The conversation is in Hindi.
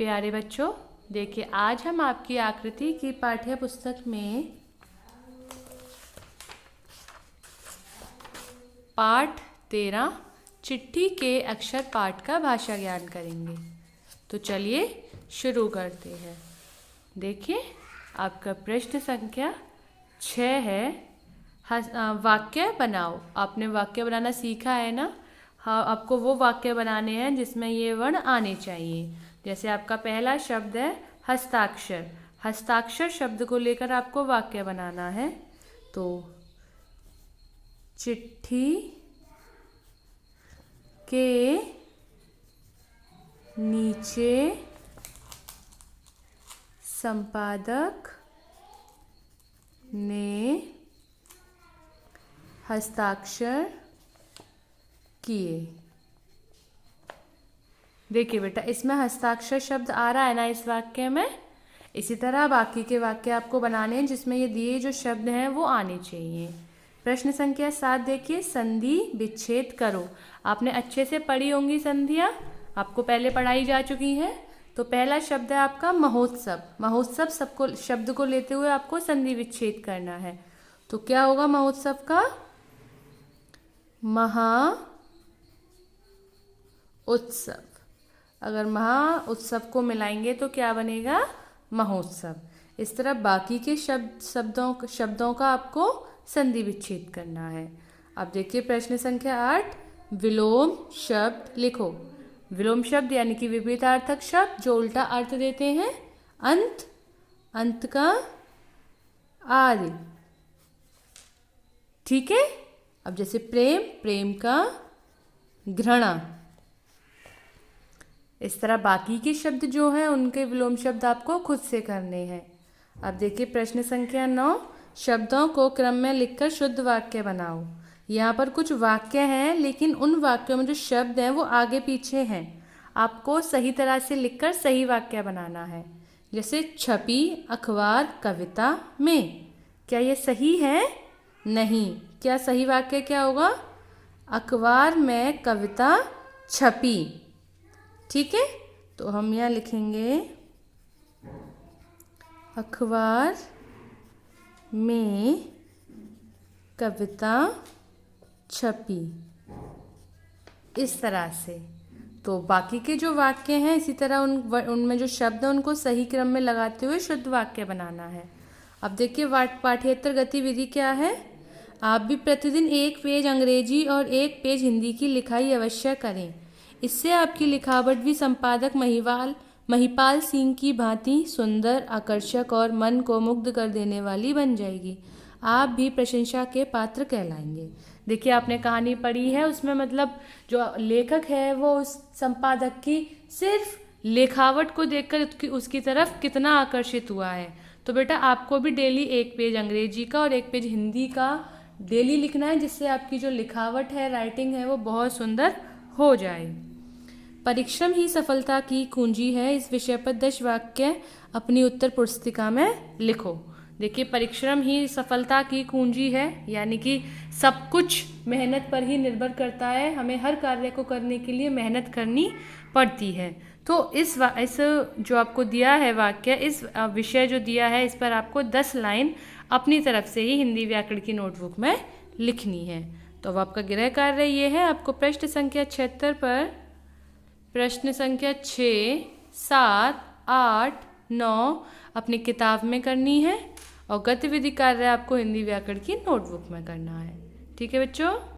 प्यारे बच्चों, देखिए आज हम आपकी आकृति की पाठ्य पुस्तक में पाठ 13 चिट्ठी के अक्षर पाठ का भाषा ज्ञान करेंगे। तो चलिए शुरू करते हैं। देखिए आपका प्रश्न संख्या 6 है। वाक्य बनाओ। आपने वाक्य बनाना सीखा है ना। हाँ, आपको वो वाक्य बनाने हैं जिसमें ये वर्ण आने चाहिए। जैसे आपका पहला शब्द है हस्ताक्षर। हस्ताक्षर शब्द को लेकर आपको वाक्य बनाना है। तो चिट्ठी के नीचे संपादक ने हस्ताक्षर किए। देखिए बेटा, इसमें हस्ताक्षर शब्द आ रहा है ना इस वाक्य में। इसी तरह बाकी के वाक्य आपको बनाने हैं जिसमें ये दिए जो शब्द हैं वो आने चाहिए। प्रश्न संख्या 7 देखिए, संधि विच्छेद करो। आपने अच्छे से पढ़ी होंगी संधियाँ, आपको पहले पढ़ाई जा चुकी है। तो पहला शब्द है आपका महोत्सव। महोत्सव सबको शब्द को लेते हुए आपको संधि विच्छेद करना है। तो क्या होगा महोत्सव का? महा उत्सव। अगर महा उत्सव को मिलाएंगे तो क्या बनेगा? महोत्सव। इस तरह बाकी के शब्दों का आपको संधि विच्छेद करना है। अब देखिए प्रश्न संख्या 8, विलोम शब्द लिखो। विलोम शब्द यानी कि विपरीतार्थक शब्द जो उल्टा अर्थ देते हैं। अंत, अंत का आदि। ठीक है। अब जैसे प्रेम, प्रेम का घृणा। इस तरह बाकी के शब्द जो हैं उनके विलोम शब्द आपको खुद से करने हैं। अब देखिए प्रश्न संख्या 9, शब्दों को क्रम में लिखकर शुद्ध वाक्य बनाओ। यहाँ पर कुछ वाक्य हैं लेकिन उन वाक्यों में जो शब्द हैं वो आगे पीछे हैं। आपको सही तरह से लिखकर सही वाक्य बनाना है। जैसे छपी अखबार कविता में। क्या ये सही है? नहीं। क्या सही वाक्य क्या होगा? अखबार में कविता छपी। ठीक है। तो हम यहाँ लिखेंगे अखबार में कविता छपी। इस तरह से। तो बाकी के जो वाक्य हैं इसी तरह उनमें जो शब्द हैं उनको सही क्रम में लगाते हुए शुद्ध वाक्य बनाना है। अब देखिए पाठ्येतर गतिविधि क्या है। आप भी प्रतिदिन 1 पेज अंग्रेजी और 1 पेज हिंदी की लिखाई अवश्य करें। इससे आपकी लिखावट भी संपादक महिपाल सिंह की भांति सुंदर, आकर्षक और मन को मुग्ध कर देने वाली बन जाएगी। आप भी प्रशंसा के पात्र कहलाएंगे। देखिए आपने कहानी पढ़ी है, उसमें मतलब जो लेखक है वो उस संपादक की सिर्फ लिखावट को देखकर उसकी तरफ कितना आकर्षित हुआ है। तो बेटा आपको भी डेली 1 पेज अंग्रेजी का और 1 पेज हिंदी का डेली लिखना है, जिससे आपकी जो लिखावट है, राइटिंग है, वो बहुत सुंदर हो जाए। परिश्रम ही सफलता की कुंजी है। इस विषय पर 10 वाक्य अपनी उत्तर पुस्तिका में लिखो। देखिए परिश्रम ही सफलता की कुंजी है, यानी कि सब कुछ मेहनत पर ही निर्भर करता है। हमें हर कार्य को करने के लिए मेहनत करनी पड़ती है। तो इस जो आपको दिया है वाक्य, इस विषय जो दिया है, इस पर आपको 10 लाइन अपनी तरफ से ही हिंदी व्याकरण की नोटबुक में लिखनी है। तो अब आपका गृह कार्य ये है, आपको प्रश्न संख्या 76 पर प्रश्न संख्या 6, 7, 8, 9 अपनी किताब में करनी है और गतिविधि कार्य आपको हिंदी व्याकरण की नोटबुक में करना है। ठीक है बच्चों।